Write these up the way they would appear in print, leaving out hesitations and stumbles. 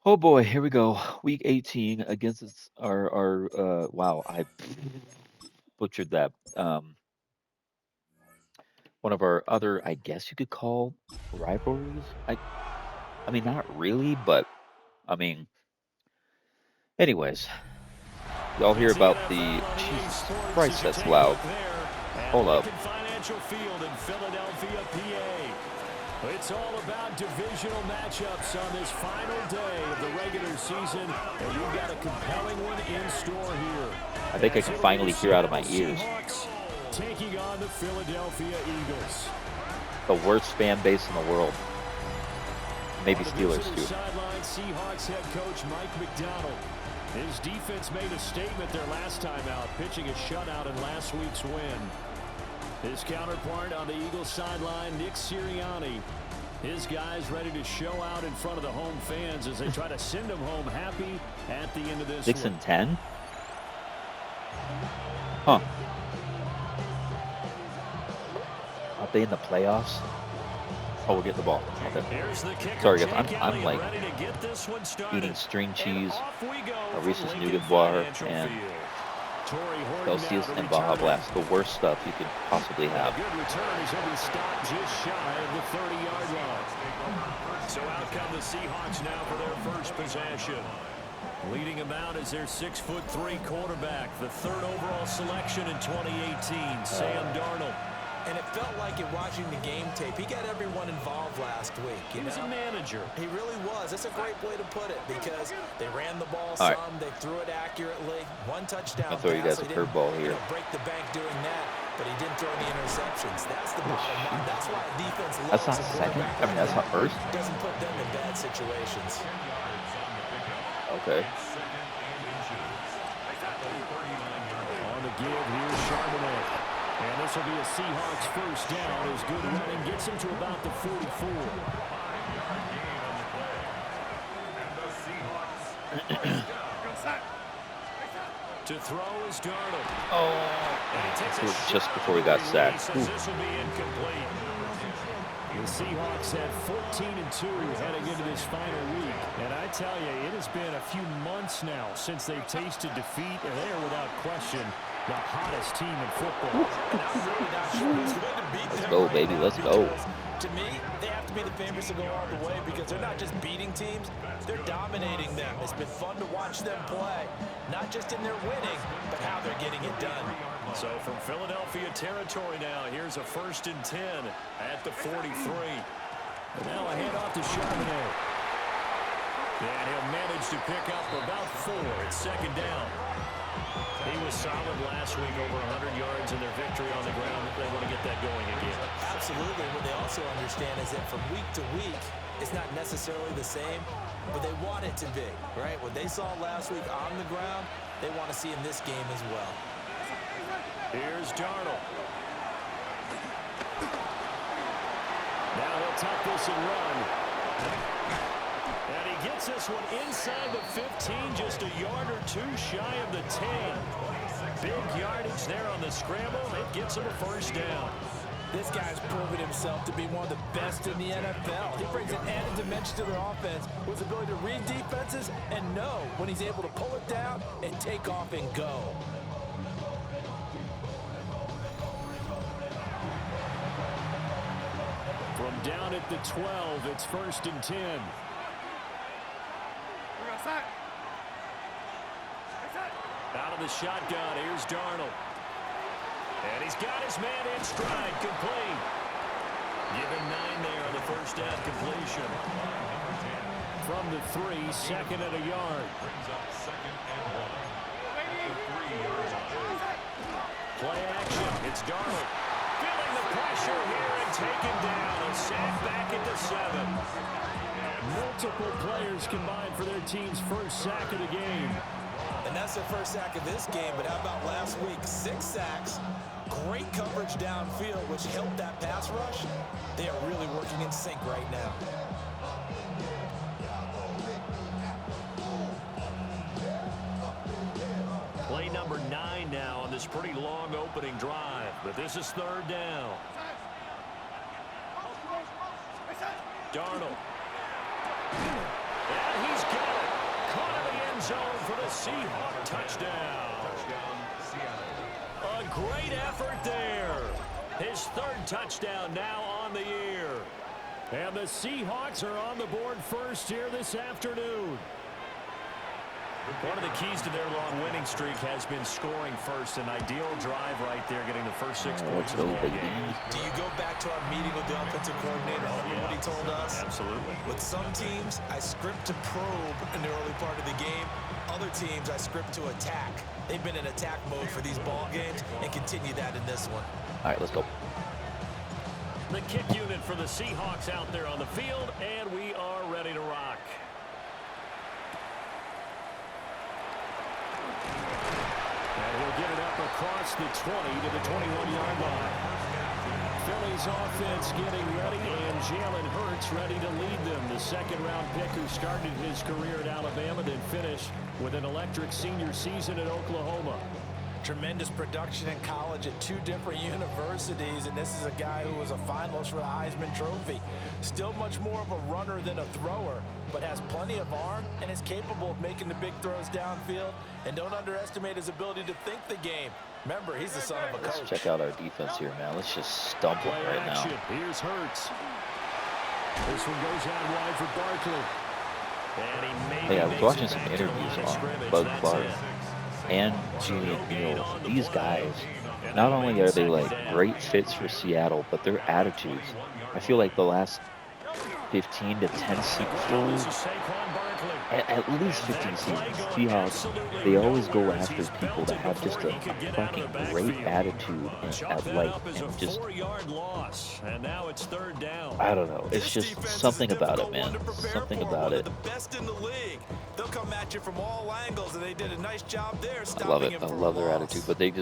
Oh boy, here we go. Week 18 against wow, I butchered that. One of our other, I guess you could call rivalries. I mean not really, but I mean anyways, y'all hear It's the about NFL the on EA Jesus Sports Christ as you that's take a look loud. there at Hold up. Lincoln Financial Field in Philadelphia, PA. It's all about divisional matchups on this final day of the regular season, and we've got a compelling one in store here. I think I As can it'll be the finally hear out of Seattle my ears. Seahawks taking on the Philadelphia Eagles. The worst fan base in the world. Maybe On the Steelers visitor too. sideline, Seahawks head coach Mike McDonald. His defense made a statement their last time out, pitching a shutout in last week's win. His counterpart on the Eagles sideline, Nick Sirianni. His guys ready to show out in front of the home fans as they try to send them home happy at the end of this 6 one. and 10? Huh. Aren't they in the playoffs? Oh, we're getting the ball. Okay. Here's the kicker, Sorry guys, Jake I'm Elliott, like ready to get this one eating started. string And cheese, off we go a from Reese's Lincoln Nougat bar, Financial and Field. Torrey Horton now Celsius to and Baja return it. Blast. The worst stuff you could possibly A have. good return as he'll be stopped just shy of the 30-yard line. So out come the Seahawks now for their first possession. Leading them out is their 6'3" quarterback, the third overall selection in 2018, Sam Darnold. And it felt like in watching the game tape, he got everyone involved last week. He was a manager. He really was. That's a great way to put it because they ran the ball All some, right. they threw it accurately. One touchdown I'll throw you guys pass. a curveball here. Break the bank doing that, but he didn't throw any interceptions. That's the bottom line. That's why defense That's loves not a second. quarterback I mean, that's not first. doesn't put them in bad situations. Okay. On the give, here's Charbonnet. And this will be a Seahawks first down as good running gets him to about the 44. To throw is Darnold. And he takes It was a just shot before we got here. sacked. He says this will be incomplete. The Seahawks had 14-2 heading into this final week. And I tell you, it has been a few months now since they've tasted defeat, and they are without question the hottest team in football. And I'm really not sure who's going to beat them. Let's go, right baby. now Let's go. because, to me, they have to be the favorites to go all the way because they're not just beating teams, they're dominating them. It's been fun to watch them play, not just in their winning, but how they're getting it done. So from Philadelphia territory now, here's a 1st and 10 at the 43. And now a handoff to Charbonnet. And he'll manage to pick up about 4 at 2nd down. He was solid last week, over 100 yards in their victory on the ground. They want to get that going again. Absolutely. What they also understand is that from week to week, it's not necessarily the same, but they want it to be, right? What they saw last week on the ground, they want to see in this game as well. Here's Darnold. Now he'll tuck this and run. And he gets this one inside the 15, just a yard or two shy of the 10. Big yardage there on the scramble. It gets him a 1st down. This guy's proven himself to be one of the best in the NFL. He brings an added dimension to their offense with the ability to read defenses and know when he's able to pull it down and take off and go. From down at the 12, it's 1st and 10. Out of the shotgun, here's Darnold. And he's got his man in stride, complete. Give him 9 there on the 1st down completion. From the 3, 2nd and a yard. Play action, it's Darnold. Feeling the pressure here and taken down. A sack back at the 7. Multiple players combined for their team's first sack of the game. And that's their first sack of this game, but how about last week? 6 sacks, great coverage downfield, which helped that pass rush. They are really working in sync right now. Play number 9 now on this pretty long opening drive, but this is 3rd down. Darnold. And he's got Seahawk touchdown. A great effort there. His third touchdown now on the year. And the Seahawks are on the board first here this afternoon. One of the keys to their long winning streak has been scoring first. An ideal drive right there, getting the first 6 points of the ball game. Do you go back to our meeting with the offensive coordinator? What he told us? Absolutely. With some teams, I script to probe in the early part of the game. Other teams, I script to attack. They've been in attack mode for these ball games and continue that in this one. All right, let's go. The kick unit for the Seahawks out there on the field, and we are ready to rock. And he'll get it up across the 20 to the 21-yard line. Philly's offense getting ready, and Jalen Hurts ready to lead them. The second-round pick who started his career at Alabama, then finished with an electric senior season at Oklahoma. Tremendous production in college at 2 different universities, and this is a guy who was a finalist for the Heisman Trophy. Still much more of a runner than a thrower, but has plenty of arm and is capable of making the big throws downfield. And don't underestimate his ability to think the game. Remember, he's the son of a coach. Let's check out our defense here, man. Let's just stump them right now. Here's Hurts. This one goes out wide for Barkley. And he Hey, I was watching some interviews on Bud Clark and Julian Neal. These guys, not only are they like great fits for Seattle, but their attitudes. I feel like the last 15 to 10 seasons, at least 15 seasons, Seahawks, they always go after people that have just a fucking great attitude and just, I don't know, it's just something about it, man. Something about it. They'll come at you from all angles, and they did a nice job there. I love it. I love their attitude, but they're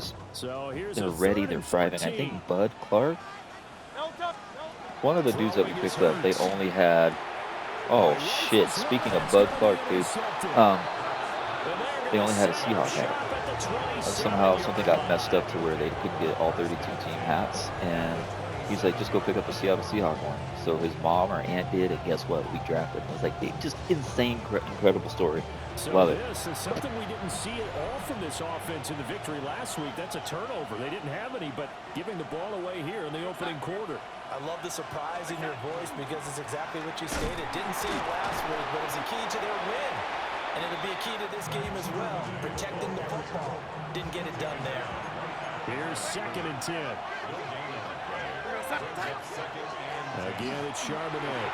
ready, they're thriving. I think Bud Clark, one of the dudes that we picked up, they only had, oh shit, speaking of Bud Clark, dude, they only had a Seahawk hat. Somehow something got messed up to where they couldn't get all 32 team hats, and he's like, just go pick up a Seattle Seahawk one. So his mom or aunt did, and guess what? We drafted him. It was like, just insane, incredible story. Love it. This is something we didn't see at all from this offense in the victory last week. That's a turnover. They didn't have any, but giving the ball away here in the opening quarter. I love the surprise in your voice because it's exactly what you stated. Didn't see it last week, but it's a key to their win. And it'll be a key to this game as well. Protecting the football. Didn't get it done there. Here's 2nd and 10. Again, it's Charbonnet.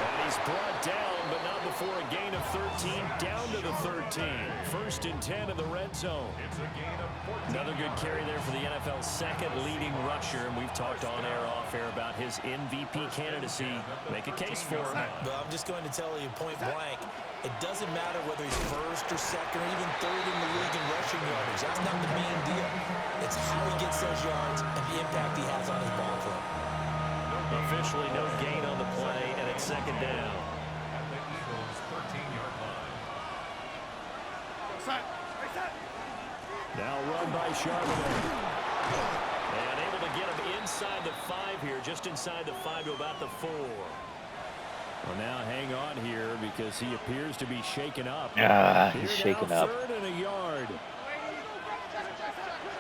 And he's brought down, but not before a gain of 13, down to the 13. 1st and 10 in the red zone. Another good carry there for the NFL's second leading rusher, and we've talked on air, off air about his MVP candidacy. Make a case for him. But I'm just going to tell you point blank, it doesn't matter whether he's 1st or 2nd or even 3rd in the league in rushing yardage. That's not the main deal. It's how he gets those yards and the impact he has on his ball club. Officially no gain on the play, and it's 2nd down. Now run by Charbonnet. And able to get him inside the 5 here, just inside the 5 to about the 4. Well, now hang on here because he appears to be shaken up. He's shaken up. 3rd and a yard.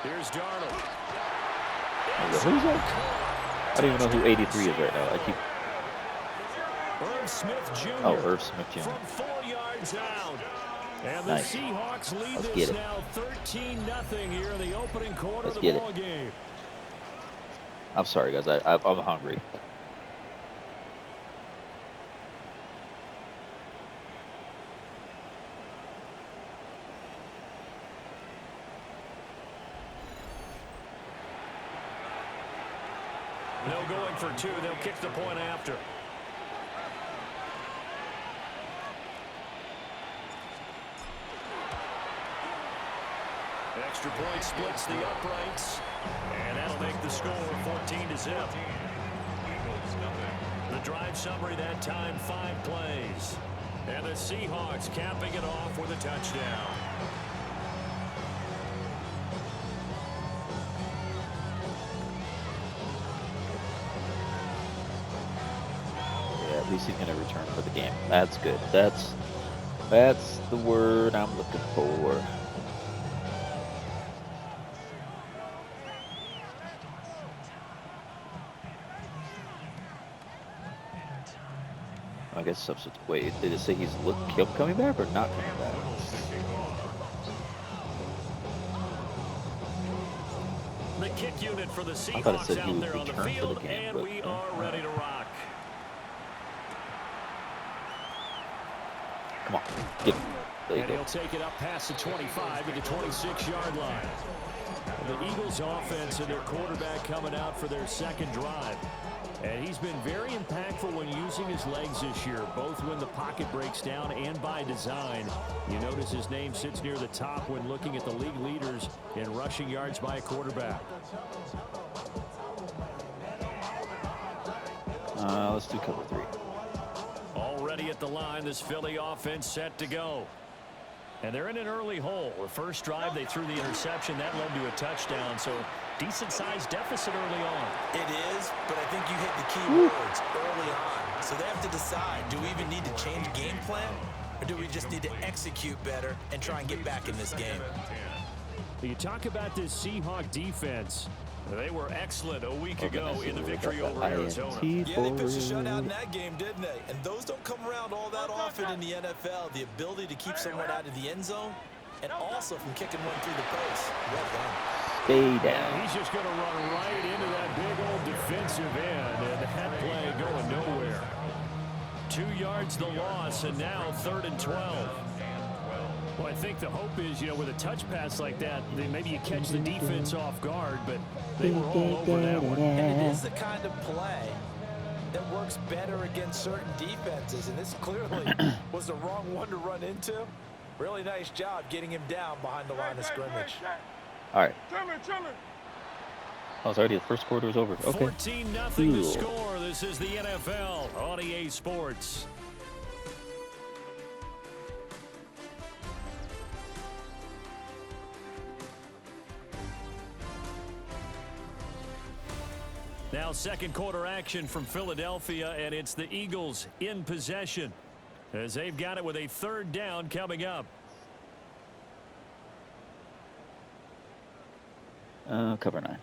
Here's Darnold. Who's that? I don't even know who 83 is right now. Irv Smith Jr. Oh, Irv Smith Jr. From 4 yards out. And the Nice. Seahawks lead Let's this get it. now 13-0 here in the opening quarter Let's of the get ball it. game. I'm sorry, guys. I'm hungry. No going for 2. They'll kick the point after. Extra point splits the uprights, and that'll make the score 14-0. The drive summary that time, 5 plays. And the Seahawks capping it off with a touchdown. Yeah, at least he's going to return for the game. That's good. That's That's the word I'm looking for. I guess substitute. Wait, did it say he's coming back or not coming back? The kick unit for the I thought it Seahawks said he out would there on the return for the field, game, and but we are ready to rock. come on, get him. There you And go. he'll take it up past the 25 to the 26-yard line. The Eagles offense and their quarterback coming out for their second drive. And he's been very impactful when using his legs this year, both when the pocket breaks down and by design. You notice his name sits near the top when looking at the league leaders in rushing yards by a quarterback. Let's do cover 3. Already at the line, this Philly offense set to go. And they're in an early hole. The first drive, they threw the interception. That led to a touchdown, so decent-sized deficit early on. It is, but I think you hit the key words early on. So they have to decide, do we even need to change game plan, or do we just need to execute better and try and get back in this game? You talk about this Seahawk defense. They were excellent a week ago in the victory over Arizona. Yeah, they pitched a shutout in that game, didn't they? And those don't come around all that often in the NFL. The ability to keep someone out of the end zone and also from kicking one through the post. Well done. Stay down. And he's just going to run right into that big old defensive end, and that play going nowhere. 2 yards the loss, and now 3rd and 12. Well, I think the hope is, with a touch pass like that, maybe you catch the defense off guard, but they were all over that one. And it is the kind of play that works better against certain defenses, and this clearly was the wrong one to run into. Really nice job getting him down behind the line of scrimmage. All right. Oh, it's already the first quarter is over. Okay. 14-0 to score. This is the NFL on EA Sports. Now second quarter action from Philadelphia, and it's the Eagles in possession as they've got it with a 3rd down coming up. Cover 9.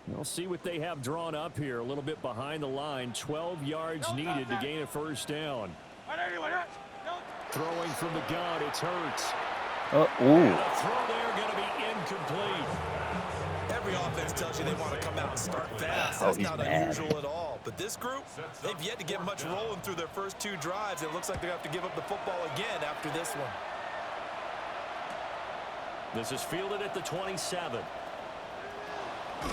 We'll see what they have drawn up here. A little bit behind the line. 12 yards needed to gain a 1st down. Throwing from the gun, it's Hurts. Ooh. And the throw there going to be incomplete. Every offense tells you they want to come out and start fast. Oh, That's he's not mad. unusual at all. But this group, they've yet to get much rolling through their first 2 drives. It looks like they have to give up the football again after this one. This is fielded at the 27. A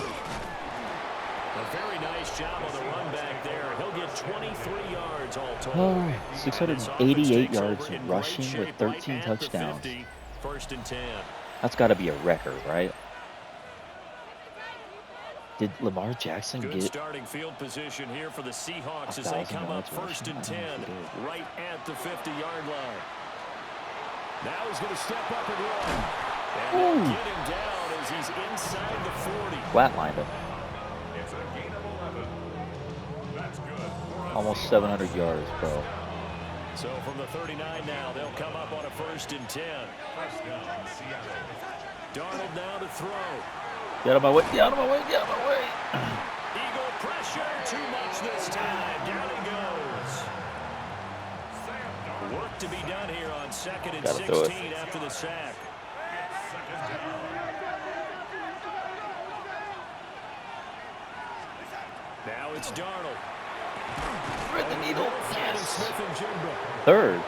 very nice job on the run back there. He'll get 23 yards all total. 688 yards rushing with 13 touchdowns. 50, 1st and 10. That's got to be a record, right? Did Lamar Jackson Good get starting field position here for the Seahawks as they come up 1st and 10 right at the 50-yard line. Now he's going to step up and run. And they'll get him down as he's inside the 40. flatlined him? Almost 700 yards, bro. So from the 39 now, they'll come up on a 1st and 10. Darnold now to throw. Get out of my way, get out of my way, get out of my way. Eagle pressure, too much this time. Down he goes. Work to be done here on 2nd and 16 after the sack. Now it's Darnold. Thread the needle. Yes. 3rd.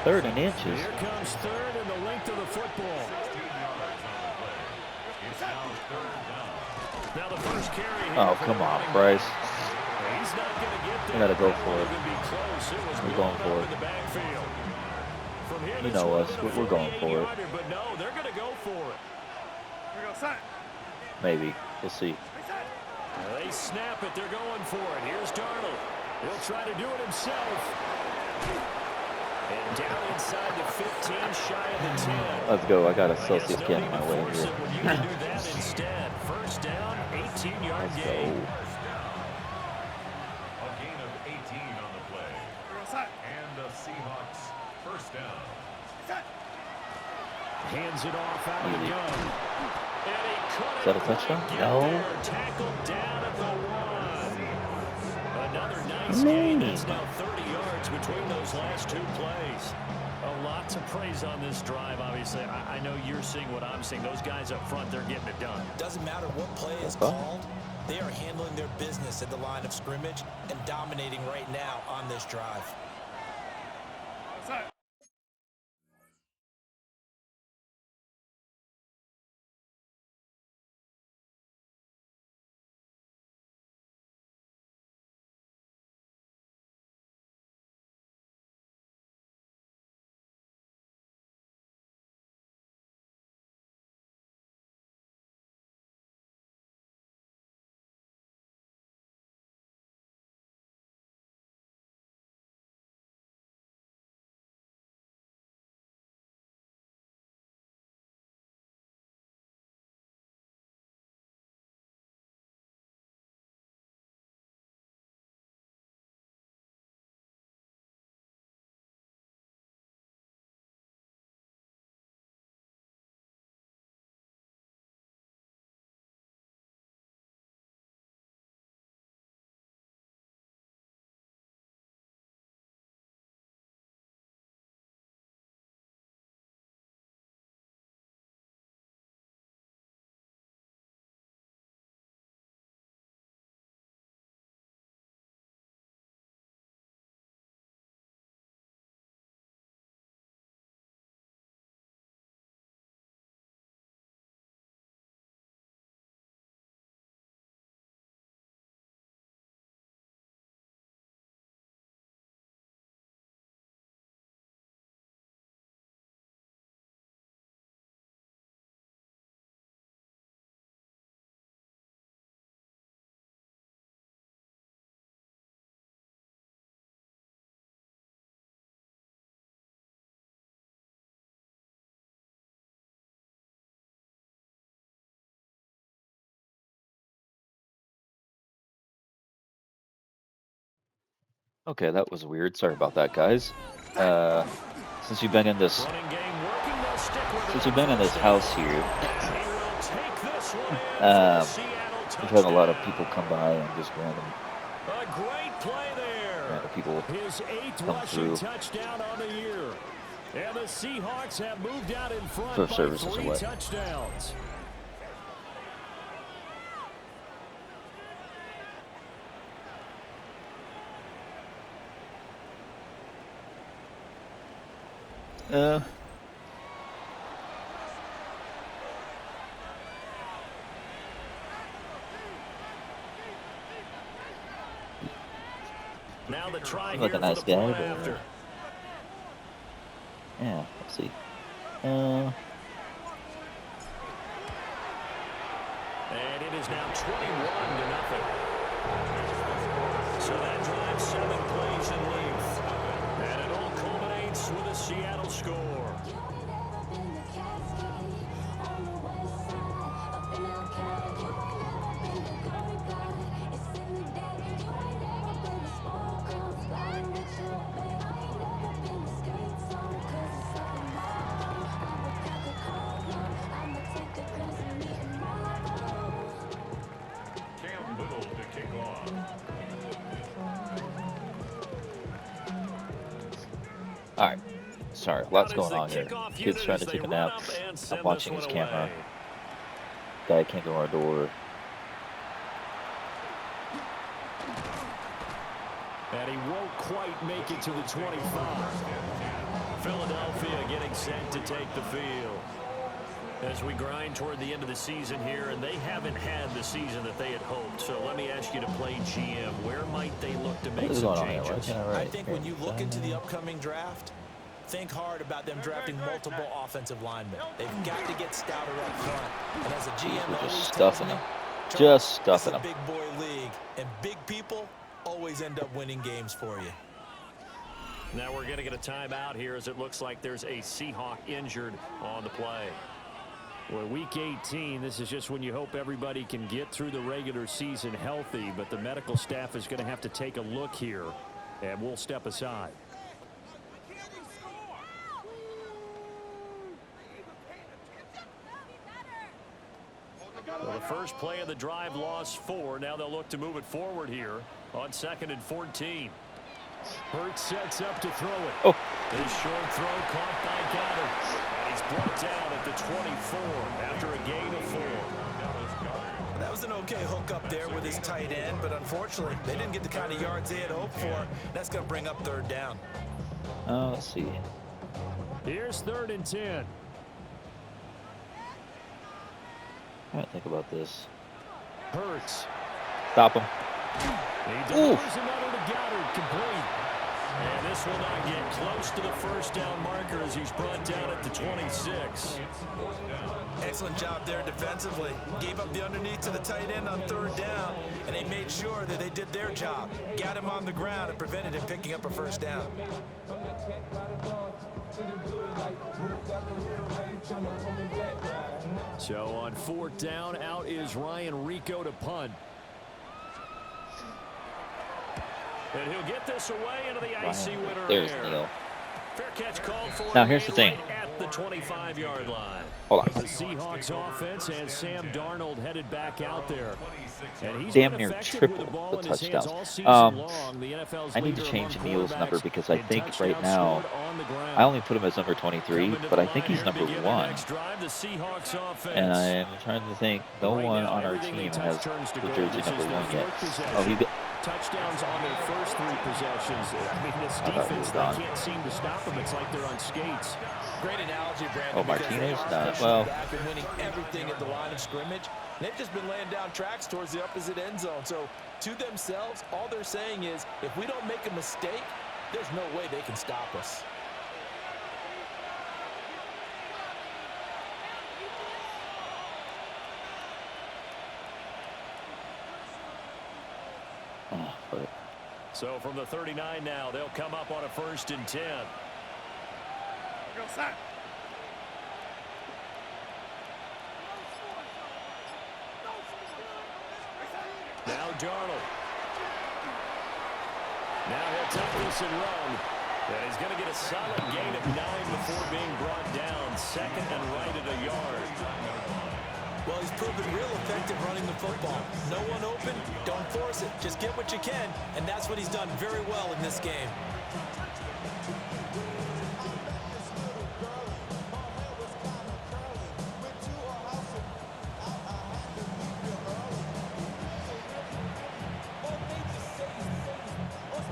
3rd and inches. Here comes 3rd and the length of the football. Now the first carry here. Oh, come on, Bryce. He's not going to get there. We got to go for it. We're going for it. You know us. We're going for it. But no, they're going to go for it. Maybe. We'll see. They snap it. They're going for it. Here's Darnold. He'll try to do it himself. And down inside the 15, shy of the 10. Let's go. I got a Celsius can in my way here. You can do that instead. 1st down, 18-yard gain. And the Seahawks first down. Hands it off out of the gun. And he Is that a touchdown? No. Tackled down at the 1. Another nice gain. That's now 30 yards between those last two plays. A lot to praise on this drive, obviously. I know you're seeing what I'm seeing. Those guys up front, they're getting it done. Doesn't matter what play is called. They are handling their business at the line of scrimmage and dominating right now on this drive. Okay, that was weird. Sorry about that, guys. Since we've been in this house here, we've had a lot of people come by and just random people His 8th come rushing through touchdown on the year. And the Seahawks have moved out in front for by services 3 away. touchdowns. Now the try Seems like here a nice for the guy, point but after. yeah, let's see. And it is now 21-0. So that drives 7 plays in length. And it all culminates with a Seattle score. All right. Sorry, lots going on here. Kid's trying to take a nap. I'm watching his camera. Guy can't go our door. And he won't quite make it to the 25. Philadelphia getting set to take the field. As we grind toward the end of the season here, and they haven't had the season that they had hoped. So let me ask you to play GM. Where might they look to make some changes? I think when you look into the upcoming draft, think hard about them drafting multiple offensive linemen. They've got to get stouter up front. And as a GM, Just stuffing them. Just stuffing them. It's a big boy league, and big people always end up winning games for you. Now we're going to get a timeout here as it looks like there's a Seahawk injured on the play. Well, week 18, this is just when you hope everybody can get through the regular season healthy, but the medical staff is going to have to take a look here And we'll step aside. Well, the first play of the drive lost 4. Now they'll look to move it forward here on 2nd and 14. Hurts sets up to throw it. Oh. His short throw caught by Goddard. And he's brought down at the 24 after a gain of 4. That was an okay hook up there with his tight end, but unfortunately, they didn't get the kind of yards they had hoped for. That's going to bring up 3rd down. Let's see. Here's 3rd and 10. I might think about this. Hurts. Stop him. He delivers another to Goddard, complete. And this will not get close to the first down marker as he's brought down at the 26. Excellent job there defensively. Gave up the underneath to the tight end on 3rd down, and they made sure that they did their job. Got him on the ground and prevented him picking up a 1st down. So on 4th down, out is Ryan Rico to punt. And he'll get this away into the icy winter There's air. Neil. Fair catch called for. Now here's the thing. Right at the 25-yard line. Hold on. The Seahawks offense has Sam Darnold headed back out there. And he's Damn been near effective triple with the ball the in his hands all touchdowns. season long. The NFL's I need to leader change among Neil's number quarterbacks because I in think touchdowns right now scored on the ground. I only put him as number 23, but I think he's number 1. And I'm trying to think. No one on our team has the jersey number 1 yet. Oh, he got touchdowns on their first 3 possessions. I mean, this defense, they can't seem to stop them. It's like they're on skates. Great analogy, Brandon. Oh, Martinez? Because Well, back and winning everything at the line of scrimmage. They've just been laying down tracks towards the opposite end zone. So to themselves, all they're saying is, if we don't make a mistake, there's no way they can stop us. So from the 39 now, they'll come up on a 1st and 10. Now Darnold. Now he'll take this and run. And he's going to get a solid gain of 9 before being brought down. 2nd and right at a yard. Well, he's proven real effective running the football. No one open, don't force it. Just get what you can, and that's what he's done very well in this game.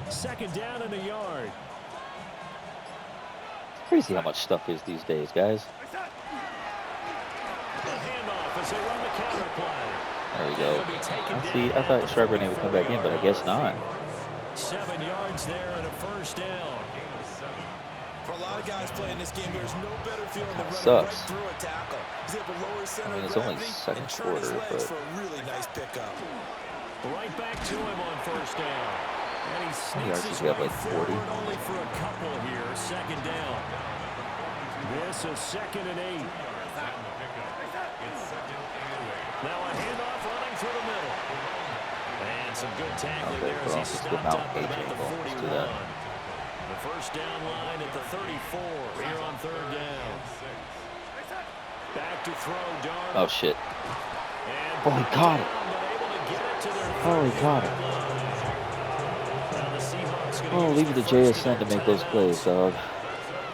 Second down in a yard. crazy how much stuff is these days, guys. There we go. See, I thought Charbonnet would come back in, but I guess not. 7 yards there and a first down. For a lot of guys playing this game, there's no better feeling than running Sucks. right through a tackle. He's able to lower his center I mean, of it's only gravity second and turn his quarter, legs but- for a really nice pickup. Right back to him on first down. And he How many sneaks yards his does he have, way like 40? forward only for a couple here. Second down. This is 2nd and 8. Now a handoff running through the middle. And some good tackling Okay, there put as he off the stopped mount up page about the angle. Let's do 41. that. The first down line at the 34 here on third down. Back to throw, Darnold. Oh, shit. And Oh, he caught it. but able to get it to their Oh, he caught it. Now the Seahawks gonna Oh, use leave it to their first JSN to and make those timeout. plays, dog.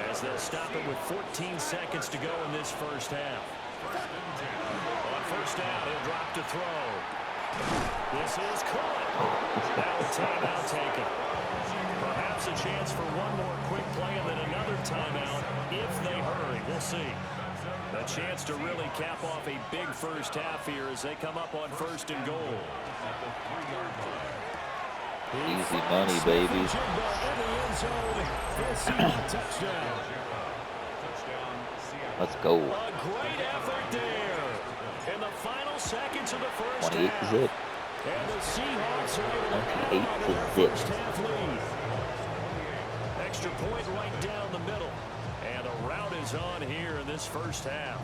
As they'll stop it with 14 seconds to go in this first half. On first down, he'll drop to throw. This is caught. Now a timeout taken. Perhaps a chance for one more quick play and then another timeout if they hurry. We'll see. A chance to really cap off a big first half here as they come up on first and goal. Easy money, baby. Let's go. A great effort there. In the final seconds of the first 28 half. to zip. And the Seahawks are able to add 28 on to to their zip. first half lead. Extra point right down the middle. And a rout is on here in this first half.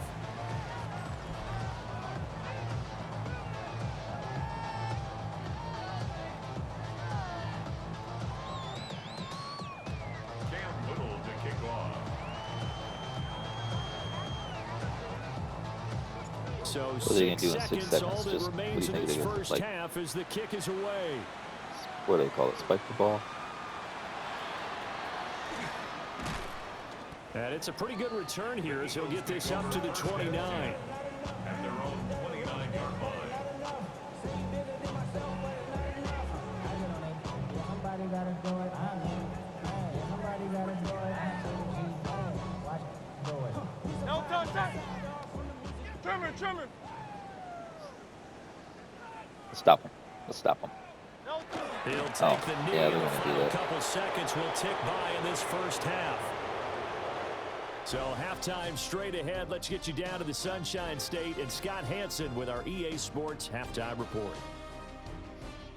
So What are they going to do in 6 seconds, seconds? all that Just, what do you remains in think this they're going to, first like, half as the kick is away. what do they call it, spike the ball? And it's a pretty good return here as he'll get this up to the 29. At their own 29-yard line. Let's stop him. Let's stop him. He'll take Oh, the knee. yeah, they're going to do A that. couple seconds will tick by in this first half. So halftime straight ahead. Let's get you down to the Sunshine State and Scott Hansen with our EA Sports halftime report.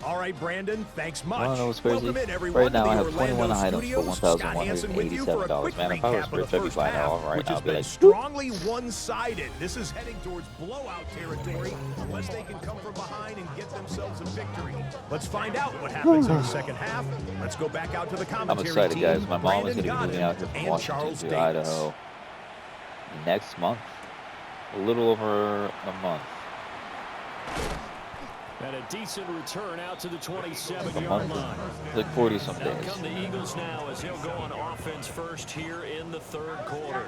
All right, Brandon, thanks much. Well, what's crazy? Welcome in, everyone, Right now, to I the have 21 Orlando items for Studios. Scott Hansen with you for a $1,187. quick Man, if I was recap of the rich, I'd be first buying it all half, right which now. has I'd be been like, strongly one-sided. This is heading towards blowout territory unless they can come from behind and get themselves a victory. Let's find out what happens in the second half. Let's go back out to the I'm commentary excited, team. guys. My mom is Brandon going to be moving out here Gaudin from and Washington Charles to Davis. Idaho next month. A little over a month. And a decent return out to the A 27-yard month. line. Like 40-some Now days. come the Eagles now as they'll go on offense first here in the third quarter.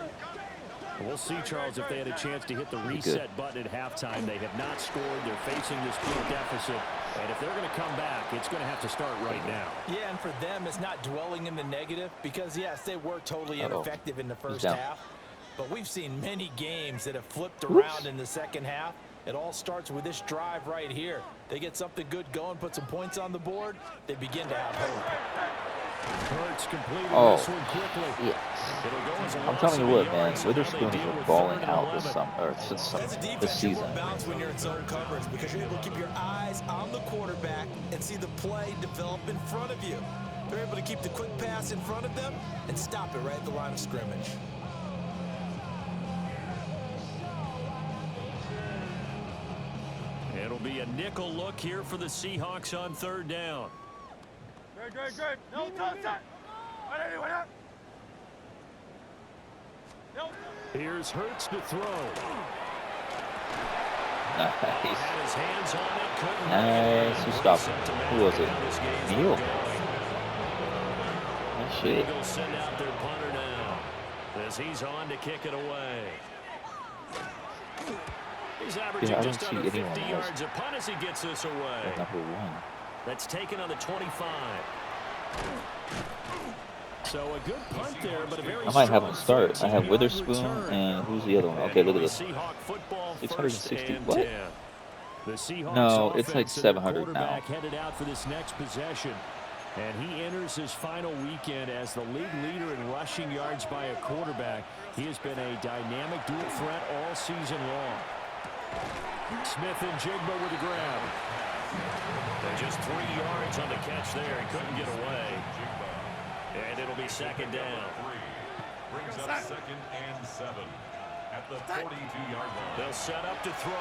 We'll see, Charles, if they had a chance to hit the reset button at halftime. They have not scored. They're facing this big deficit. And if they're going to come back, it's going to have to start right now. Yeah, and for them, it's not dwelling in the negative because, yes, they were totally ineffective in the first half. But we've seen many games that have flipped around in the second half. It all starts with this drive right here. They get something good going, put some points on the board, they begin to have hope. Hurts completed Oh, this one quickly. yes. It'll go as a I'm loss telling you of what, 8 man. yards. Witherspoon Now has they deal been with balling 3rd and out this 11. summer, or That's a this defense you season. will bounce when you're in zone coverage because you're able to keep your eyes on the quarterback and see the play develop in front of you. They're able to keep the quick pass in front of them and stop it right at the line of scrimmage. It'll be a nickel look here for the Seahawks on 3rd down. Good. No touchdown. Here's Hurts to throw. Nice. Had his hands on it, couldn't Nice. Who stopped him? Who was it? Neal. Oh, The shit. Eagles send out their punter now as he's on to kick it away. He's averaging Yeah, I don't just see under anyone 50 else. yards a punt as he gets this away. At number 1. That's taken on the 25. So a good punt there, but a very I might have him strong start. I have 13-yard Witherspoon return. and who's the other one? Okay, look at this. Seahawk football 660. 1st and What? 10. The Seahawks No, it's like offense and their 700 now. quarterback headed out for this next possession. And he enters his final weekend as the league leader in rushing yards by a quarterback. He has been a dynamic dual threat all season long. Smith and Jigba with the grab. And just 3 yards on the catch there. He couldn't get away. And it'll be 2nd down. Brings up 2nd and 7 at the 42-yard line. They'll set up to throw.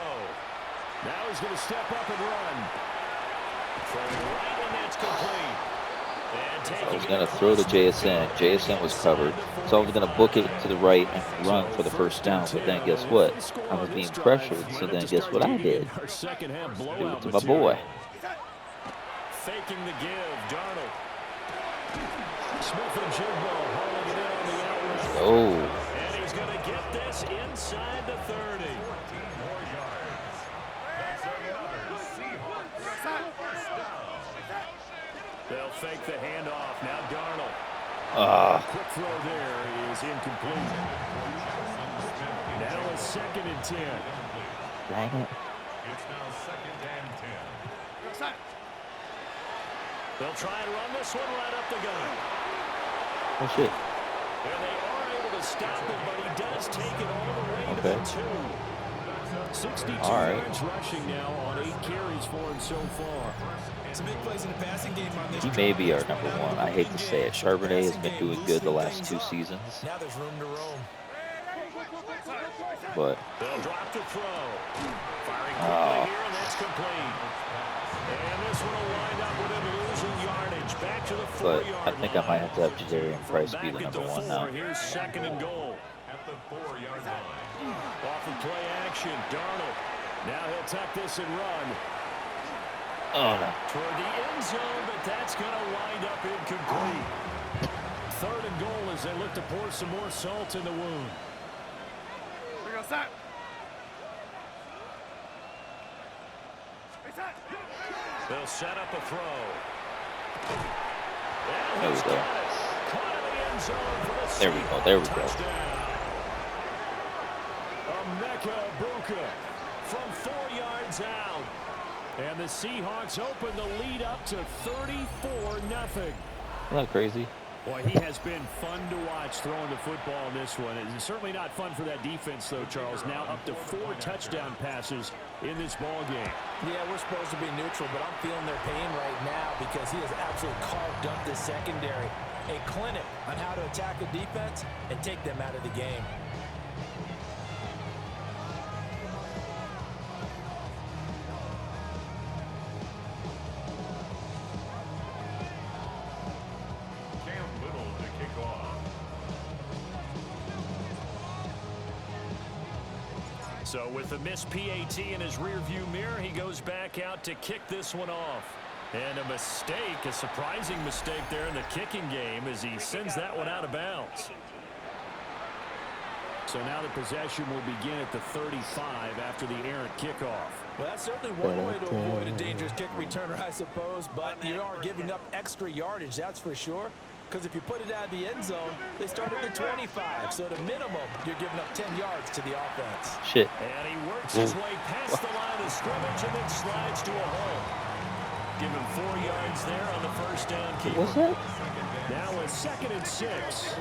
Now he's going to step up and run. From right, and that's complete. And I was going to throw to JSN. JSN was covered. So I was going to book it to the right and run for the first down. But then guess what? I was being pressured. So then guess what I did? Our second half Give blowout it to my boy. Faking the give, Darnold. Smith and Jigba hauling it in on the outright. Oh. And he's going to get this inside the 30. They'll fake the handoff. Now Darnold. Quick throw there is incomplete. Now a 2nd and 10. Dang it. It's now 2nd and 10. They'll try and run this one right up the gut. Oh, shit. And they are able to stop it, but he does take it all the way to Okay. the 2. 62 All right. yards rushing now on 8 carries for him so far. Some big plays in the passing game on this He may be our number 1. I hate to say it. Charbonnet has been doing good the last 2 seasons. Now there's room to roam. But They'll drop the throw. Firing quickly here, and that's complete. And this one will wind up with him losing yardage. Back to the 4-yard line. I think I might have to have Jadarian Price be the Back at number 1 4. now. Here's 2nd and goal. At the 4-yard line. Off of play action, Darnold. Now he'll tuck this and run. Oh, no. Toward the end zone, but that's going to wind up incomplete. 3rd and goal as they look to pour some more salt in the wound. They'll set up a throw. There we go. There we go. There we go. Emeka Buka from 4 yards out. And the Seahawks open the lead up to 34-0. Isn't that crazy? Boy, he has been fun to watch throwing the football in this one. It's certainly not fun for that defense, though, Charles. Now up to 4 touchdown passes in this ball game. Yeah, we're supposed to be neutral, but I'm feeling their pain right now because he has absolutely carved up the secondary. A clinic on how to attack a defense and take them out of the game. So with the missed PAT in his rearview mirror, he goes back out to kick this one off. And a mistake, a surprising mistake there in the kicking game as he sends that one out of bounds. So now the possession will begin at the 35 after the errant kickoff. Well, that's certainly one way to avoid a dangerous kick returner, I suppose, but you are giving up extra yardage, that's for sure. Because if you put it out of the end zone, they start at the 25. So at a minimum, you're giving up 10 yards to the offense. Shit. And he works his way past the line of scrimmage and then slides to a hole. Give him 4 yards there on the first down keeper. What's that? Now a 2nd and 6.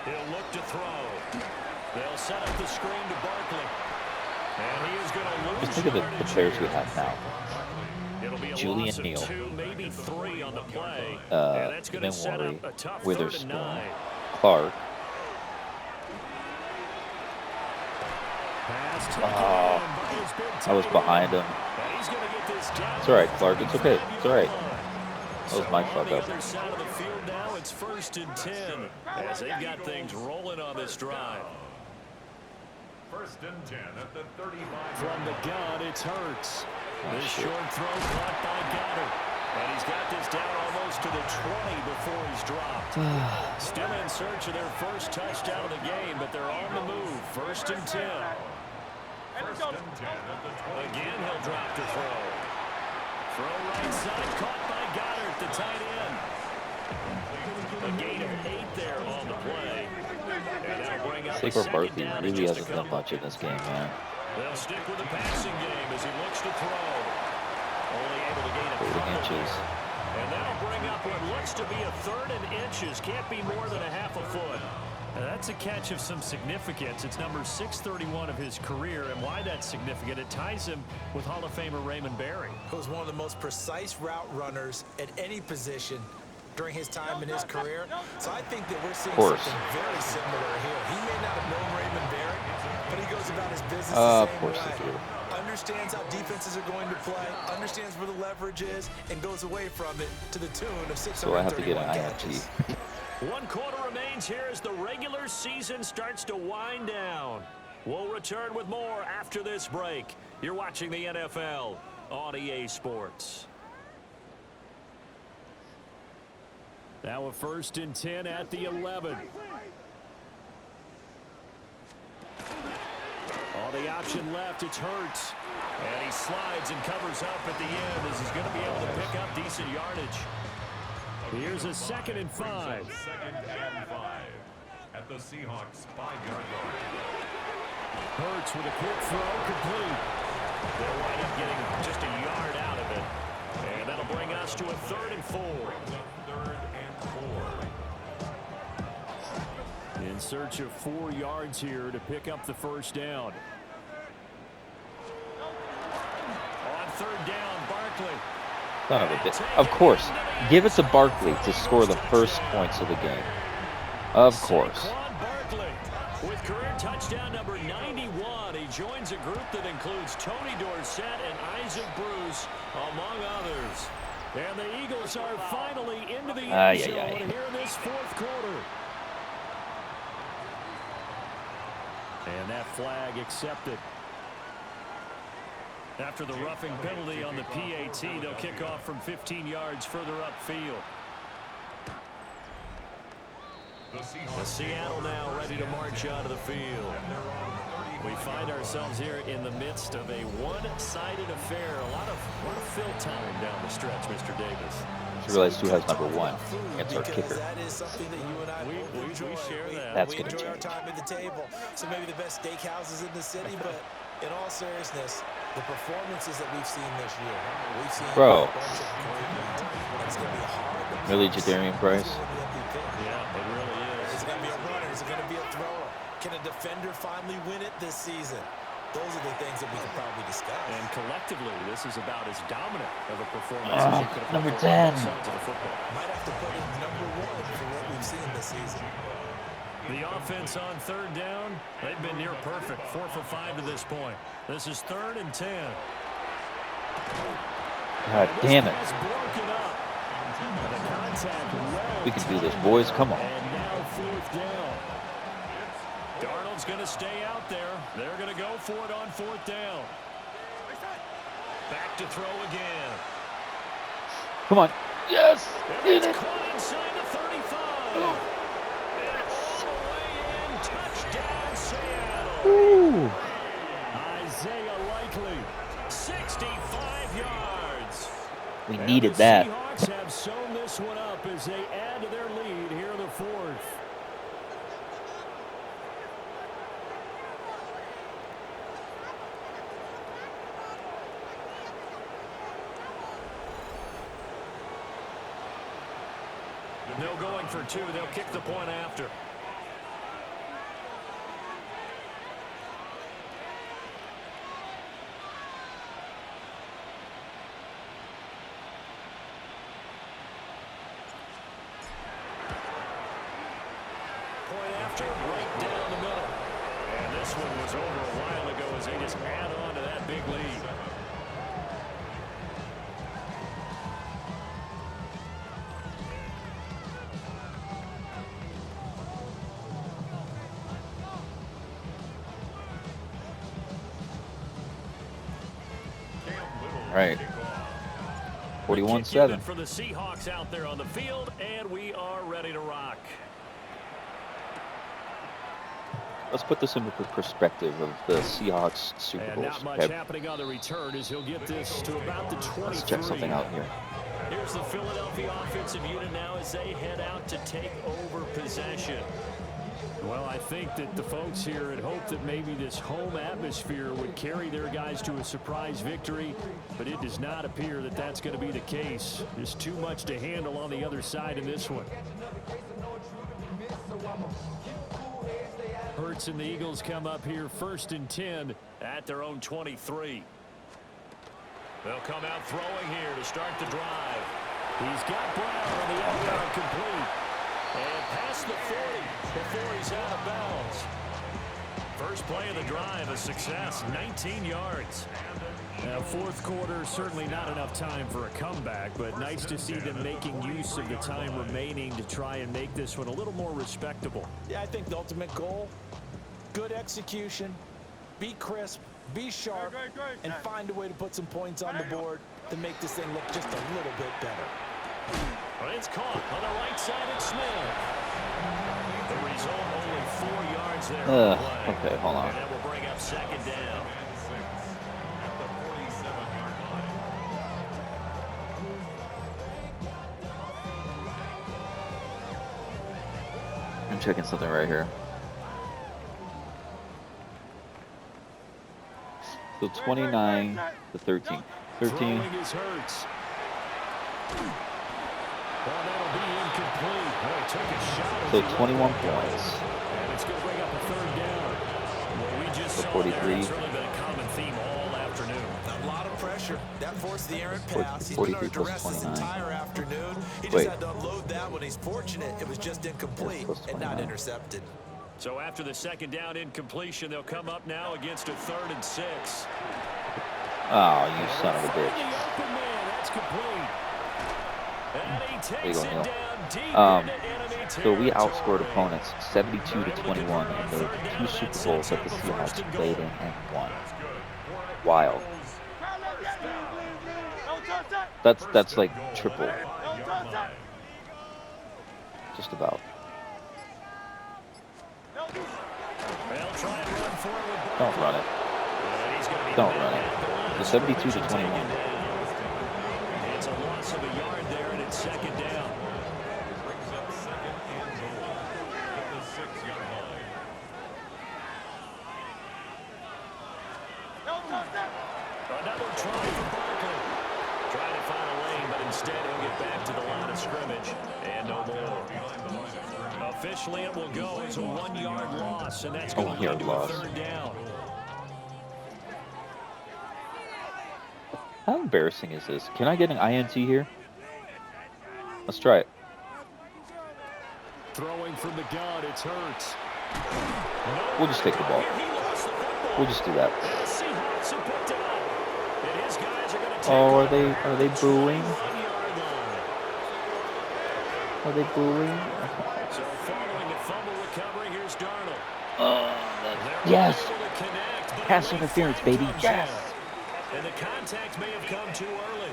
He'll look to throw. They'll set up the screen to Barkley. And he is going to lose. Just look at the players we have now. It'll be a Julian loss of Neal, 2, maybe 3 on the play. And that's going to set up a tough 3rd and Witherspoon, 9. Clark. I was behind him. It's all right, Clark. It's okay. It's all right. That was my fuck up. Other side of the field now, it's 1st and 10 as they've got things rolling on this drive. 1st and 10 at the 35. From the gun, it's Hurts. This short throw caught by Goddard. And he's got this down almost to the 20 before he's dropped. Still in search of their first touchdown of the game, but they're on the move. 1st and 10. 1st and 10 at the 20. Again, he'll drop to throw. Throw right side, caught by Goddard, the tight end. A gain of 8 there on the play. And that'll bring up Saquon Barkley really hasn't done much in this game, man. They'll stick with the passing game as he looks to throw. Only able to gain a couple inches. And that'll bring up what looks to be a 3rd and inches. Can't be more than a half a foot. Now that's a catch of some significance. It's number 631 of his career, and why that's significant, it ties him with Hall of Famer Raymond Berry. He was one of the most precise route runners at any position during his time in his career. So I think that we're seeing something very similar here. He may not have known Raymond Berry, but he goes about his business the same way. Understands how defenses are going to play, understands where the leverage is, and goes away from it to the tune of 631 So I have to get an catches. INT. 1 quarter remains here as the regular season starts to wind down. We'll return with more after this break. You're watching the NFL on EA Sports. Now a 1st and 10 at the 11. On the option left, it's Hurts. And he slides and covers up at the end as he's going to be able to pick up decent yardage. Here's a 2nd and 5. 2nd and 5 at the Seahawks 5-yard line. Hurts with a quick throw, complete. They'll wind up getting just a yard out of it. And that'll bring us to a 3rd and 4. 3rd and 4. In search of 4 yards here to pick up the first down. On 3rd down, Barkley. Son of a bitch. Of course. Give it to Barkley to score the first points of the game. Of course. Barkley with career touchdown number 91. He joins a group that includes Tony Dorsett and Isaac Bruce, among others. And the Eagles are finally into the end zone here in this 4th quarter. And that flag accepted. After the roughing penalty on the PAT, they'll kick off from 15 yards further upfield. The Seattle now ready to march out of the field. We find ourselves here in the midst of a one-sided affair. A lot of fill time down the stretch, Mr. Davis. You realize who has number 1? It's our kicker. That is something that you and I We share that. That's we going to enjoy our change. time at the table. So maybe the best steakhouses in the city, but in all seriousness, the performances that we've seen this year, we've seen Bro. a bunch of great ones. And it's going to be hard. Really, Jadarian Price? Yeah, it really is. Is it going to be a runner? Is it going to be a thrower? Can a defender finally win it this season? Those are the things that we could probably discuss. And collectively, this is about as dominant of a performance as you could have number put on 10. both sides of the football. Might have to put in number 1 for what we've seen this season. The offense on third down, they've been near perfect. 4 for 5 to this point. This is 3rd and 10. God damn it. This pass broken up. The contact well We can do this, boys. Come on. And now 4th down. Darnold's going to stay out there. They're going to go for it on 4th down. Back to throw again. Come on. Yes. Did It's it. caught inside the 35. It's all the way in. Touchdown, Seattle. Woo. Isaiah Likely, 65 yards. We And needed the that. Seahawks have sewn this one up as they add to their lead here in the 4th. No going for 2. They'll kick the point after. Point after, right down the middle. And this one was over a while ago as they just add on to that big lead. Right. Kick 41-7. unit for the Seahawks out there on the field, and we are ready to rock. Let's put this into perspective of the Seahawks Super And Bowls. not much Okay? happening on the return as he'll get this to about the 23. Let's check something out here. Here's the Philadelphia offensive unit now as they head out to take over possession. Well, I think that the folks here had hoped that maybe this home atmosphere would carry their guys to a surprise victory, but it does not appear that that's going to be the case. There's too much to handle on the other side in this one. Hurts and the Eagles come up here 1st and 10 at their own 23. They'll come out throwing here to start the drive. He's got Brown on the outside complete. And past the 40 before he's out of bounds. First play of the drive, a success, 19 yards. Now, 4th quarter, certainly not enough time for a comeback, but nice to see them making use of the time remaining to try and make this one a little more respectable. Yeah, I think the ultimate goal, good execution, be crisp, be sharp, and find a way to put some points on the board to make this thing look just a little bit better. Well, it's caught on the right side at Smith. The result, only 4 yards there. on the play. Okay, hold on. And that will bring up 2nd down. I'm checking something right here. So 29 to 13. 13. Throwing is Hurts. Well, that'll be incomplete. Oh, he took a shot. So 21 points. And it's going to bring up a 3rd down. Well, we just So saw 43. there. It's really been a common theme all afternoon. A lot of pressure. That forced the errant pass. He's 43 been under plus duress this 29. entire afternoon. He just Wait. had to unload that one. He's fortunate it was just incomplete Plus and not 29. intercepted. So after the 2nd down incompletion, they'll come up now against a 3rd and 6. Oh, you son of a Find bitch. the open man. That's complete. There you go, Neil. So we outscored opponents 72-21 in the 2 Super Bowls that the Seahawks played in and won. Wild. That's like triple. Just about. Don't run it. Don't run it. The 72-21. It's a loss of a yard there, and it's second down. Brings up second and goal at the 6-yard line. Another try for Barkley. Trying to find a lane, but instead he'll get back to the line of scrimmage. And no more. Officially, it will go as a 1-yard loss, and that's going to lead to a third down. How embarrassing is this? Can I get an INT here? Let's try it. Throwing from the gun, it's Hurts. We'll just take the ball. We'll just do that. Oh, are they booing? Are they booing? So following a fumble recovery, here's Darnold. Oh, yes. Pass interference, baby. Yes. And the contact may have come too early.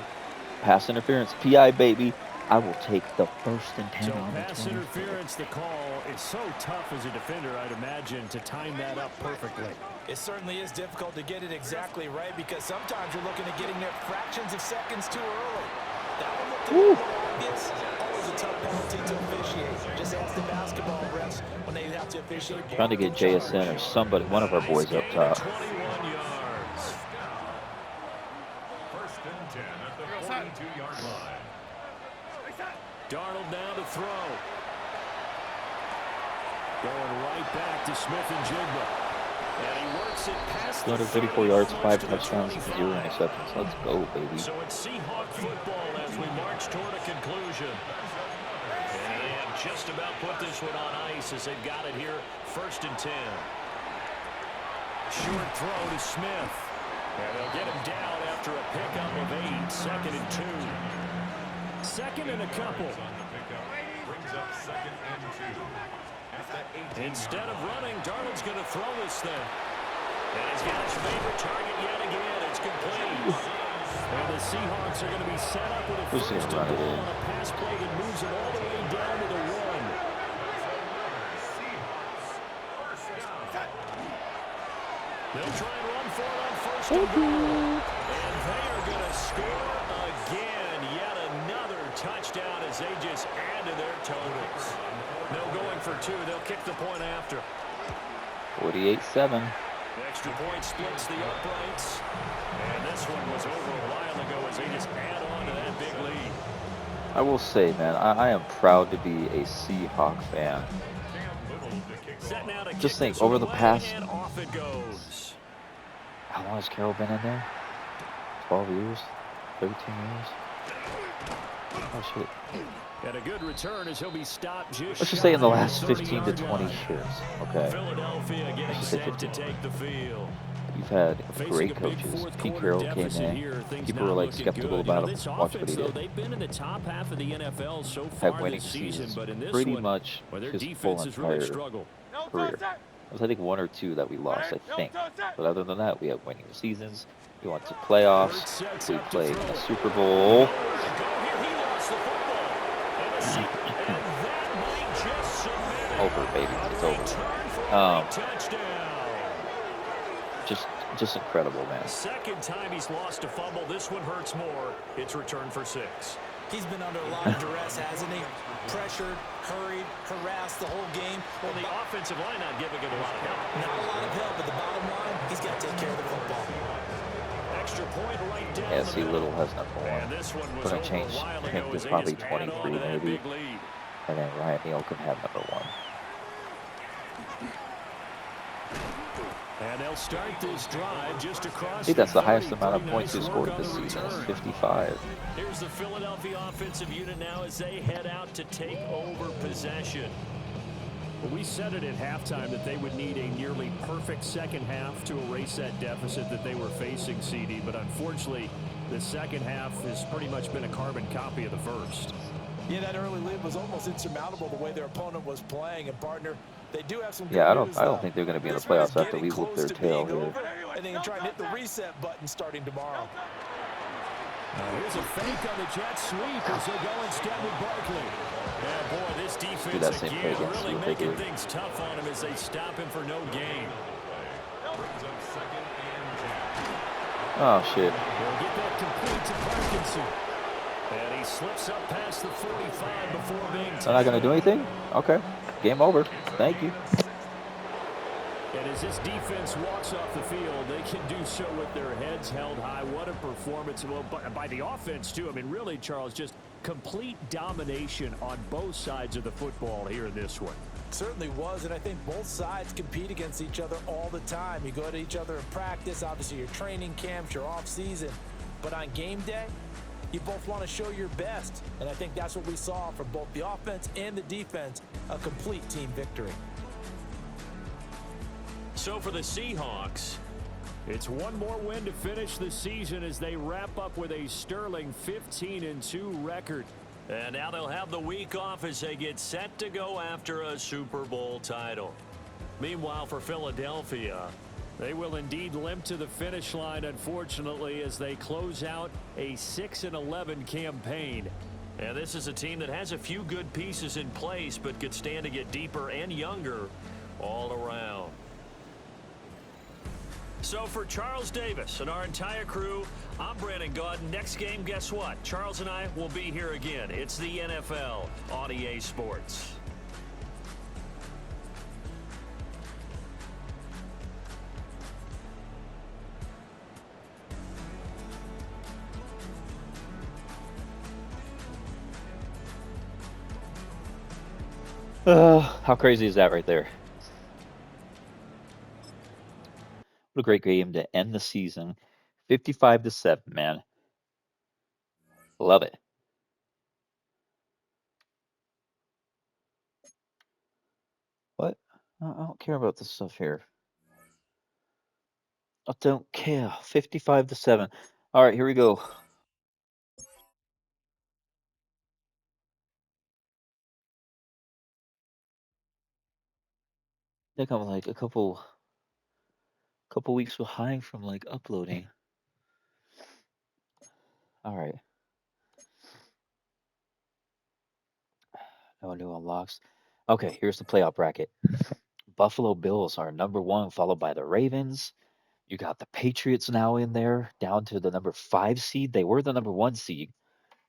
Pass interference, PI, baby. I will take the 1st and 10 So on the pass 20. interference, the call. It's so tough as a defender, I'd imagine, to time that up perfectly. It certainly is difficult to get it exactly right because sometimes you're looking at getting there fractions of seconds too early. That one looked a little more obvious. Always a tough penalty to officiate. Just ask the basketball refs when they have to officiate. Trying to get JSN or somebody, one of our boys up top. 21 yards. First and 10 at the 42-yard line. Darnold now to throw. Going right back to Smith and Jigba. And he works it past 234 yards, 5 touchdowns, 0 interceptions. Let's go, baby. So it's Seahawk football as we march toward a conclusion. And they have just about put this one on ice as they've got it here. 1st and 10. Short throw to Smith. And they'll get him down after a pickup of 8. 2nd and 2. 2nd and a couple. Brings up 2nd and 2. Instead of running, Darnold's going to throw this thing. And he's got his favorite target yet again. It's complete. And the Seahawks are going to be set up with a first and goal on a pass play that moves them all the way down to the 1. They'll try and run for it on 1st and goal. And they are going to score again. Yet another touchdown as they just add to their totals. No going for 2. They'll kick the point after. 48-7. Extra point splits the uprights. And this one was over a while ago as they just add on to that big lead. I will say, man, I am proud to be a Seahawk fan. Just think, over the past... Off it goes. How long has Carroll been in there? 12 years? 13 years? Oh, shit. Got a good return as he'll be stopped just Let's just say in the last 15 to 20 years, okay? Philadelphia getting set to take the field. You've had great coaches. Pete Carroll came in. People were like skeptical about him. Watch what he did. They've been in the top half of the NFL so far Had winning this season, seasons but in this pretty one, much their his defense full has really entire struggled. career. There's, I think, 1 or 2 that we lost, I think. But other than that, we had winning seasons. We went to playoffs. We played a Super Bowl. Over, baby. It's over. Just incredible, man. Second time he's lost a fumble. This one hurts more. It's returned for 6. He's been under a lot of duress, hasn't he? Pressured, hurried, harassed the whole game. Well, the offensive line not giving him a lot of help. Not a lot of help, but the bottom line, he's got to take care of the football. Extra point right down. Yeah, see, Little has number 1. And this one was Gonna change him to probably 23, maybe. And then Ryan Neal can have number 1. And they'll start this drive just across. I think that's the highest amount of points he scored this season. Is 55. Here's the Philadelphia offensive unit now as they head out to take over possession. Well, we said it at halftime that they would need a nearly perfect second half to erase that deficit that they were facing, CD. But unfortunately, The second half has pretty much been a carbon copy of the first. Yeah, that early lead was almost insurmountable the way their opponent was playing. And, partner, they do have some good Yeah, news, I don't though. think they're going to be in the This one is playoffs after getting we whoop close their to tail being here. over, and they can try and hit the reset button starting tomorrow. Here's a fake on the jet sweep as they go instead with Barkley. Yeah, boy, this Do defense that same play again again, see really what they making do. things tough on him as they stop him for no gain. Brings up second and 10. Oh, shit. He'll get that complete to Parkinson. And he slips up past the 45 before being They're not going to do anything? Okay. Game over. Thank you. And as this defense walks off the field, they can do so with their heads held high. What a performance. Well, by the offense, too. I mean, really, Charles, just complete domination on both sides of the football here in this one. Certainly was, and I think both sides compete against each other all the time. You go to each other in practice, obviously your training camps, your off-season. But on game day, you both want to show your best. And I think that's what we saw from both the offense and the defense, a complete team victory. So for the Seahawks, it's one more win to finish the season as they wrap up with a sterling 15-2 record. And now they'll have the week off as they get set to go after a Super Bowl title. Meanwhile, for Philadelphia, they will indeed limp to the finish line, unfortunately, as they close out a 6-11 campaign. And this is a team that has a few good pieces in place, but could stand to get deeper and younger all around. So for Charles Davis and our entire crew, I'm Brandon Gaudin. Next game, guess what? Charles and I will be here again. It's the NFL on EA Sports. How crazy is that right there? What a great game to end the season. 55-7, man. Love it. What? I don't care about this stuff here. I don't care. 55-7. All right, here we go. I think I'm like a couple weeks behind from like uploading. All right. No new unlocks. Okay, here's the playoff bracket. Buffalo Bills are number 1, followed by the Ravens. You got the Patriots now in there, down to the number 5 seed. They were the number 1 seed,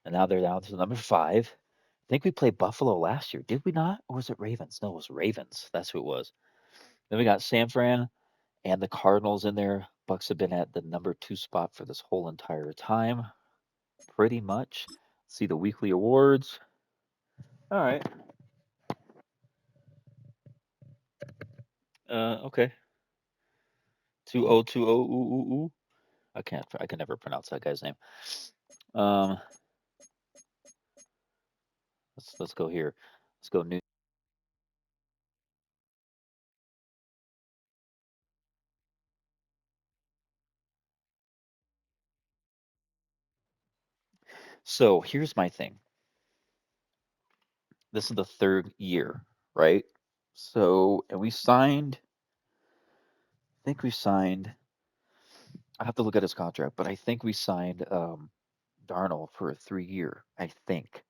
and now they're down to the number 5. I think we played Buffalo last year. Did we not? Or was it Ravens? No, it was Ravens. That's who it was. Then we got San Fran and the Cardinals in there. Bucks have been at the number 2 spot for this whole entire time. Pretty much. See the weekly awards. All right. Okay. 2020. Ooh, ooh, ooh. I can never pronounce that guy's name. Um, let's go here. Let's go new. So here's my thing. This is the 3rd year, right? So, and we signed. I think we signed. I have to look at his contract, but I think we signed Darnold for a 3-year. I think.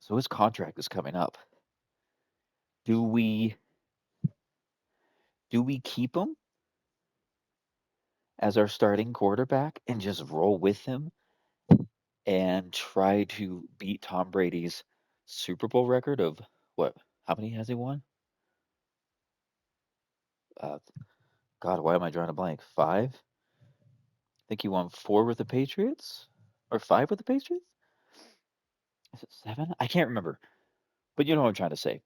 So his contract is coming up. Do we keep him as our starting quarterback and just roll with him and try to beat Tom Brady's Super Bowl record of what? How many has he won? Uh, God, why am I drawing a blank? 5? I think he won 4 with the Patriots or 5 with the Patriots. Is it 7? I can't remember. But you know what I'm trying to say.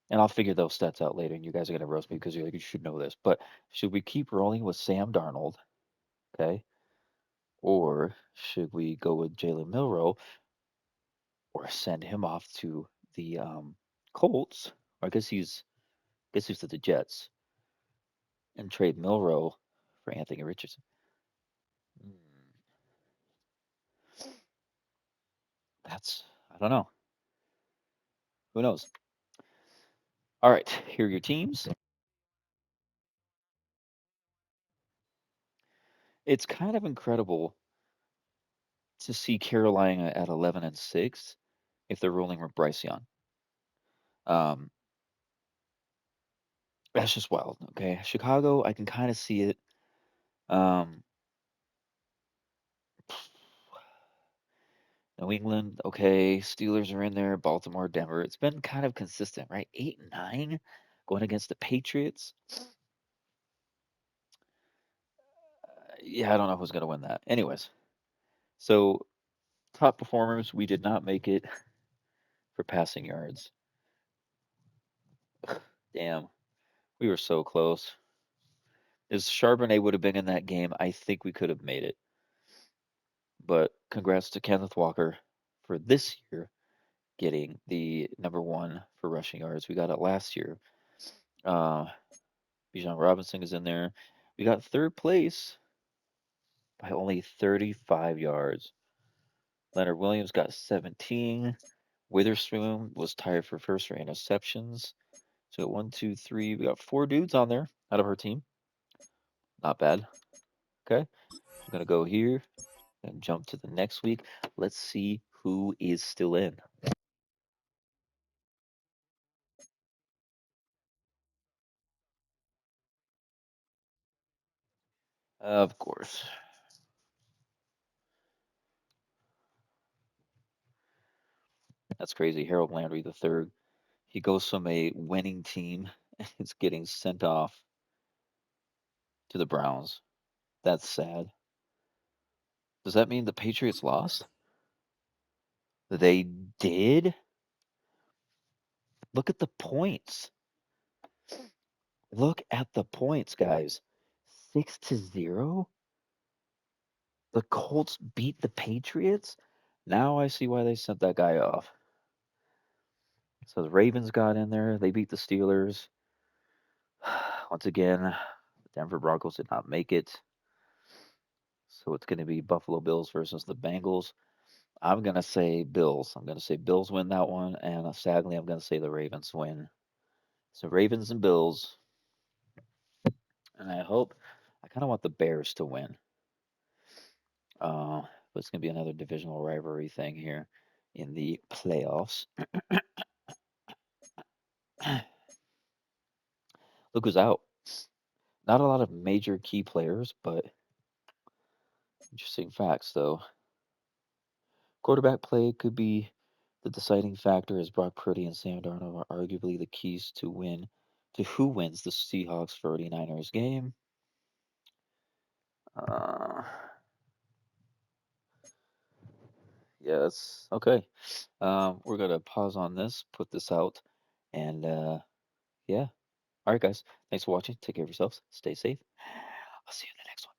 And I'll figure those stats out later, and you guys are gonna roast me because you're like, you should know this. But should we keep rolling with Sam Darnold? Okay. Or should we go with Jalen Milrow or send him off to the Colts? Or I guess he's to the Jets and trade Milrow for Anthony Richardson. Hmm. I don't know. Who knows? All right, here are your teams. It's kind of incredible to see Carolina at 11-6 if they're rolling with Bryce Young. Um, that's just wild. Okay, Chicago, I can kind of see it. Um, New England, okay. Steelers are in there. Baltimore, Denver. It's been kind of consistent, right? 8-9 going against the Patriots. Yeah, I don't know who's going to win that. Anyways, so top performers, we did not make it for passing yards. Damn, we were so close. If Charbonnet would have been in that game, I think we could have made it. But congrats to Kenneth Walker for this year getting the number one for rushing yards. We got it last year. Uh, Bijan Robinson is in there. We got third place by only 35 yards. Leonard Williams got 17. Witherspoon was tied for first for interceptions. So 1, 2, 3. We got 4 dudes on there out of our team. Not bad. Okay. I'm gonna go here and jump to the next week. Let's see who is still in. Of course. That's crazy. Harold Landry the third. He goes from a winning team and is getting sent off to the Browns. That's sad. Does that mean the Patriots lost? They did? Look at the points. Look at the points, guys. 6-0. The Colts beat the Patriots. Now I see why they sent that guy off. So the Ravens got in there. They beat the Steelers. Once again, the Denver Broncos did not make it. So it's going to be Buffalo Bills versus the Bengals. I'm going to say Bills. I'm going to say Bills win that one. And sadly, I'm going to say the Ravens win. So Ravens and Bills. And I kind of want the Bears to win. But it's going to be another divisional rivalry thing here in the playoffs. Look who's out. Not a lot of major key players, but interesting facts, though. Quarterback play could be the deciding factor, as Brock Purdy and Sam Darnold are arguably the keys to who wins the Seahawks 49ers game. Uh, yeah, that's okay. We're gonna pause on this, put this out, and yeah. All right, guys. Thanks for watching. Take care of yourselves. Stay safe. I'll see you in the next one.